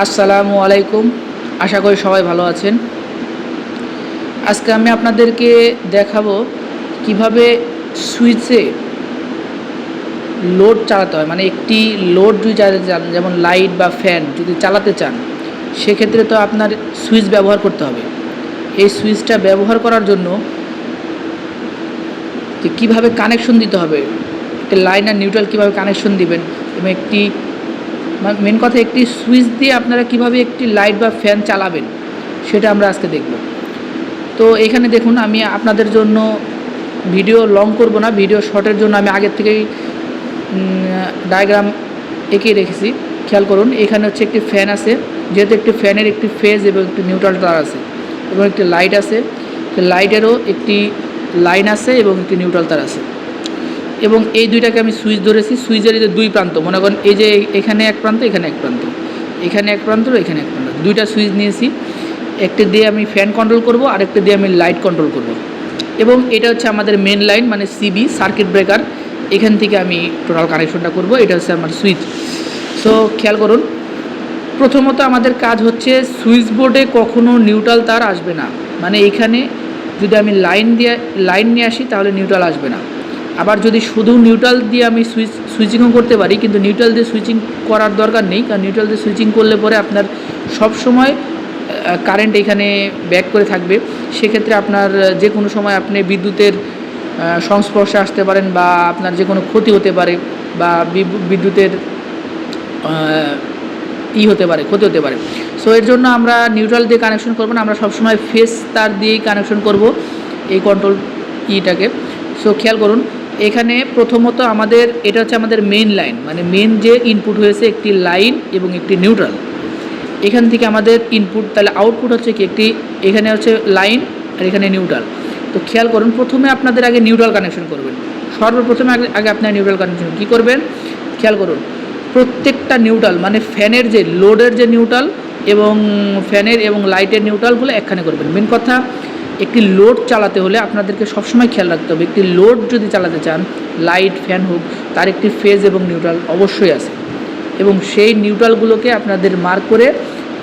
আসসালামু আলাইকুম। আশা করি সবাই ভালো আছেন। আজকে আমি আপনাদেরকে দেখাবো কিভাবে সুইচে লোড চালাতে হয়। মানে একটি লোড যদি চালাতে চান, যেমন লাইট বা ফ্যান যদি চালাতে চান, সেক্ষেত্রে তো আপনার সুইচ ব্যবহার করতে হবে। এই সুইচটা ব্যবহার করার জন্য যে কীভাবে কানেকশন দিতে হবে, একটি লাইন আর নিউট্রাল কীভাবে কানেকশন দিবেন, এবং একটি মেন কথা একটি সুইচ দিয়ে আপনারা কিভাবে একটি লাইট বা ফ্যান চালাবেন, সেটা আমরা আজকে দেখব। তো এখানে দেখুন, আমি আপনাদের জন্য ভিডিও লং করব না, ভিডিও শর্টের জন্য আমি আগের থেকেই ডায়াগ্রাম এঁকে রেখেছি। খেয়াল করুন, এখানে হচ্ছে একটি ফ্যান আছে, যেহেতু একটি ফ্যানের একটি ফেজ এবং একটি নিউট্রাল তার আছে, এবং একটি লাইট আছে, লাইটেরও একটি লাইন আছে এবং একটি নিউট্রাল তার আছে। এবং এই দুইটাকে আমি সুইচ ধরেছি। সুইচের এই যে দুই প্রান্ত, মনে করেন এই যে এখানে এক প্রান্ত, এখানে এক প্রান্ত, এখানে এক প্রান্ত, এখানে এক প্রান্ত, দুইটা সুইচ নিয়েছি। একটি দিয়ে আমি ফ্যান কন্ট্রোল করব, আরেকটি দিয়ে আমি লাইট কন্ট্রোল করব। এবং এটা হচ্ছে আমাদের মেন লাইন, মানে সিবি সার্কিট ব্রেকার। এখান থেকে আমি টোটাল কানেকশনটা করব। এটা হচ্ছে আমার সুইচ। সো খেয়াল করুন, প্রথমত আমাদের কাজ হচ্ছে সুইচ বোর্ডে কখনো নিউট্রাল তার আসবে না। মানে এখানে যদি আমি লাইন নিয়ে আসি, তাহলে নিউট্রাল আসবে না। আবার যদি শুধু নিউট্রাল দিয়ে আমি সুইচিংও করতে পারি, কিন্তু নিউট্রাল দিয়ে সুইচিং করার দরকার নেই, কারণ নিউট্রাল দিয়ে সুইচিং করলে পরে আপনার সব সময় কারেন্ট এখানে ব্যাক করে থাকবে। সেক্ষেত্রে আপনার যে কোনো সময় আপনি বিদ্যুতের সংস্পর্শে আসতে পারেন, বা আপনার যে কোনো ক্ষতি হতে পারে, বা বিদ্যুতের ক্ষতি হতে পারে। সো এর জন্য আমরা নিউট্রাল দিয়ে কানেকশন করব না, আমরা সবসময় ফেজ তার দিয়েই কানেকশন করব এই কন্ট্রোল ইটাকে। সো খেয়াল করুন, এখানে প্রথমত এটা হচ্ছে আমাদের মেইন লাইন, মানে মেন যে ইনপুট হয়েছে একটি লাইন এবং একটি নিউট্রাল। এখান থেকে আমাদের ইনপুট, তাহলে আউটপুট হচ্ছে কি, একটি এখানে হচ্ছে লাইন আর এখানে নিউট্রাল। তো খেয়াল করুন, প্রথমে আপনাদের আগে নিউট্রাল কানেকশন করবেন। সর্বপ্রথমে আগে আপনার নিউট্রাল কানেকশন কী করবেন, খেয়াল করুন, প্রত্যেকটা নিউট্রাল, মানে ফ্যানের যে লোডের যে নিউট্রাল এবং ফ্যানের এবং লাইটের নিউট্রালগুলো একখানে করবেন। মেন কথা, একটি লোড চালাতে হলে আপনাদেরকে সবসময় খেয়াল রাখতে হবে, একটি লোড যদি চালাতে চান, লাইট ফ্যান হোক, তার একটি ফেজ এবং নিউট্রাল অবশ্যই আছে। এবং সেই নিউট্রালগুলোকে আপনাদের মার্ক করে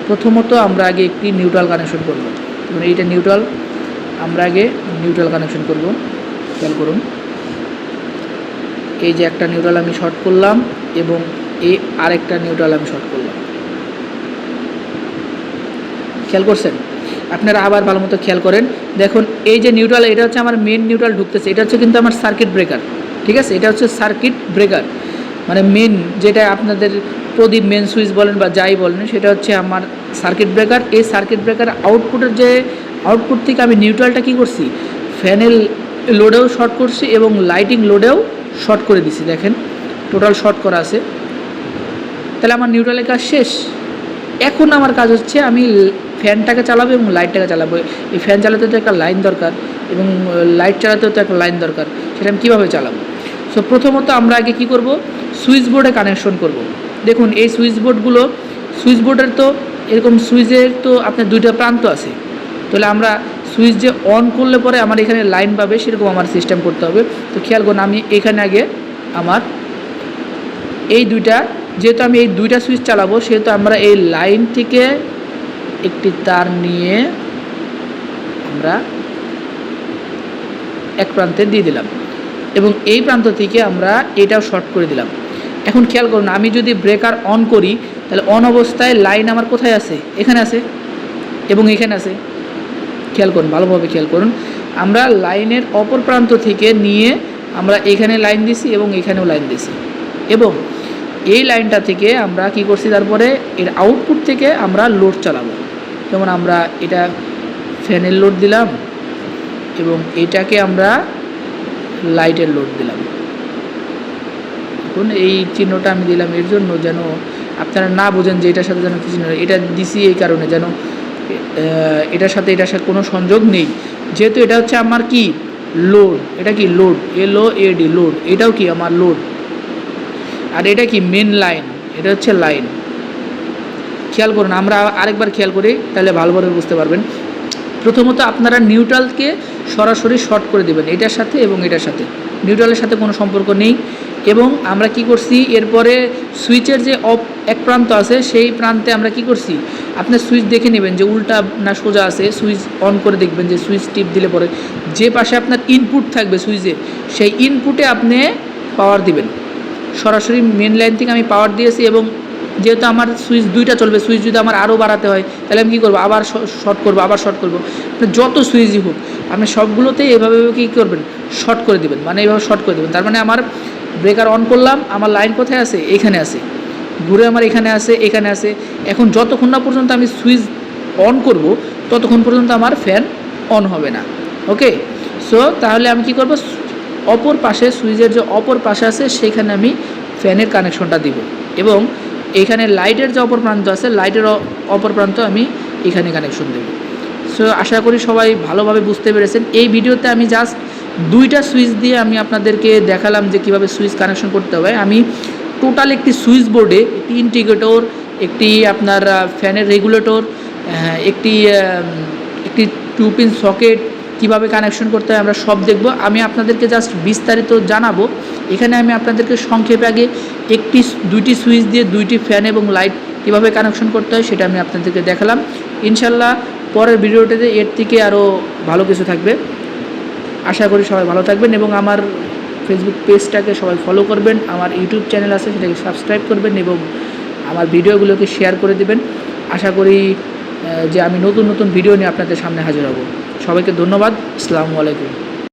প্রথমত আমরা আগে একটি নিউট্রাল কানেকশন করব। এবং এইটা নিউট্রাল, আমরা আগে নিউট্রাল কানেকশন করব। খেয়াল করুন, এই যে একটা নিউট্রাল আমি শর্ট করলাম, এবং এই আরেকটা নিউট্রাল আমি শর্ট করলাম। খেয়াল করছেন? আপনারা আবার ভালো মতো খেয়াল করেন, দেখুন এই যে নিউট্রাল, এটা হচ্ছে আমার মেন নিউট্রাল ঢুকতেছে, এটা হচ্ছে কিন্তু আমার সার্কিট ব্রেকার। ঠিক আছে, এটা হচ্ছে সার্কিট ব্রেকার, মানে মেন, যেটা আপনাদের প্রদীপ মেন সুইচ বলেন বা যাই বলেন, সেটা হচ্ছে আমার সার্কিট ব্রেকার। এই সার্কিট ব্রেকার আউটপুট থেকে আমি নিউট্রালটা কী করছি, ফ্যানের লোডেও শর্ট করছি এবং লাইটিং লোডেও শর্ট করে দিছি। দেখেন, টোটাল শর্ট করা আছে। তাহলে আমার নিউট্রালের কাজ শেষ। এখন আমার কাজ হচ্ছে আমি ফ্যানটাকে চালাবো এবং লাইটটাকে চালাবো। এই ফ্যান চালাতে তো একটা লাইন দরকার, এবং লাইট চালাতেও তো একটা লাইন দরকার। সেটা আমি কীভাবে চালাবো? সো প্রথমত আমরা আগে কী করব, সুইচ বোর্ডে কানেকশন করব। দেখুন, এই সুইচ বোর্ডের তো এরকম সুইচের তো আপনার দুইটা প্রান্ত আছে। তাহলে আমরা সুইচ যে অন করলে পরে আমার এখানে লাইন পাবে, সেরকম আমার সিস্টেম করতে হবে। তো খেয়াল করুন, আমি এখানে আগে আমার যেহেতু আমি এই দুইটা সুইচ চালাবো, সেহেতু আমরা এই লাইন থেকে একটি তার নিয়ে আমরা এক প্রান্তে দিয়ে দিলাম, এবং এই প্রান্ত থেকে আমরা এটাও শর্ট করে দিলাম। এখন খেয়াল করুন, আমি যদি ব্রেকার অন করি, তাহলে অন অবস্থায় লাইন আমার কোথায় আছে, এখানে আছে এবং এখানে আছে। খেয়াল করুন, ভালোভাবে খেয়াল করুন, আমরা লাইনের অপর প্রান্ত থেকে নিয়ে আমরা এখানে লাইন দিছি এবং এখানেও লাইন দিছি, এবং এই লাইনটা থেকে আমরা কি করছি, তারপরে এর আউটপুট থেকে আমরা লোড চালাবো। যেমন আমরা এটা ফ্যানের লোড দিলাম এবং এটাকে আমরা লাইটের লোড দিলাম। এখন এই চিহ্নটা আমি দিলাম এর জন্য যেন আপনারা না বোঝেন যে এটার সাথে যেন কিছু নেই, এটা দিছি এই কারণে যেন এটার সাথে কোনো সংযোগ নেই। যেহেতু এটা হচ্ছে আমার কি লোড, এটা কি লোড, LOAD লোড, এটাও কি আমার লোড, আর এটা কি মেন লাইন, এটা হচ্ছে লাইন। খেয়াল করুন, আমরা আরেকবার খেয়াল করি, তাহলে ভালোভাবে বুঝতে পারবেন। প্রথমত আপনারা নিউট্রালকে সরাসরি শর্ট করে দেবেন, এটার সাথে এবং এটার সাথে। নিউট্রালের সাথে কোনো সম্পর্ক নেই, এবং আমরা কি করছি এরপরে সুইচের যে এক প্রান্ত আছে সেই প্রান্তে আমরা কি করছি, আপনার সুইচ দেখে নেবেন যে উল্টা না সোজা আছে, সুইচ অন করে দেখবেন যে সুইচ টিপ দিলে পরে যে পাশে আপনার ইনপুট থাকবে সুইচে সেই ইনপুটে আপনি পাওয়ার দিবেন। সরাসরি মেন লাইন থেকে আমি পাওয়ার দিয়েছি এবং যেহেতু আমার সুইচ দুইটা চলবে, সুইচ যদি আমার আরও বাড়াতে হয় তাহলে আমি কী করবো, আবার শর্ট করবো, আবার শর্ট করবো। যত সুইচই হোক আপনি সবগুলোতেই এভাবে কী করবেন, শর্ট করে দেবেন, মানে এইভাবে শর্ট করে দেবেন। তার মানে আমার ব্রেকার অন করলাম, আমার লাইন কোথায় আছে, এখানে আছে, ঘুরে আমার এখানে আছে, এখানে আছে। এখন যতক্ষণ না পর্যন্ত আমি সুইচ অন করব ততক্ষণ পর্যন্ত আমার ফ্যান অন হবে না। ওকে, সো তাহলে আমি কি করব, অপর পাশে সুইচের যে অপর পাশে আছে সেখানে আমি ফ্যানের কানেকশনটা দিব এবং এখানে লাইটের যে অপর প্রান্ত আছে লাইটের অপর প্রান্ত আমি এখানে কানেকশন দেব। সো আশা করি সবাই ভালোভাবে বুঝতে পেরেছেন। এই ভিডিওতে আমি জাস্ট দুইটা সুইচ দিয়ে আমি আপনাদেরকে দেখালাম যে কীভাবে সুইচ কানেকশন করতে হবে। আমি টোটাল একটি সুইচ বোর্ডে একটি ইন্টিগ্রেটর, একটি আপনার ফ্যানের রেগুলেটর, একটি 2 পিন সকেট কীভাবে কানেকশন করতে হয় আমরা সব দেখব। আমি আপনাদেরকে জাস্ট বিস্তারিত জানাবো। এখানে আমি আপনাদেরকে সংক্ষেপে আগে দুইটি সুইচ দিয়ে দুইটি ফ্যান এবং লাইট কীভাবে কানেকশন করতে হয় সেটা আমি আপনাদেরকে দেখালাম। ইনশাল্লাহ পরের ভিডিওটিতে এর থেকে আরও ভালো কিছু থাকবে। আশা করি সবাই ভালো থাকবেন এবং আমার ফেসবুক পেজটাকে সবাই ফলো করবেন, আমার ইউটিউব চ্যানেল আছে সেটাকে সাবস্ক্রাইব করবেন এবং আমার ভিডিওগুলোকে শেয়ার করে দেবেন। আশা করি যে আমি নতুন নতুন ভিডিও নিয়ে আপনাদের সামনে হাজির হব। সবাইকে ধন্যবাদ। আসসালামু আলাইকুম।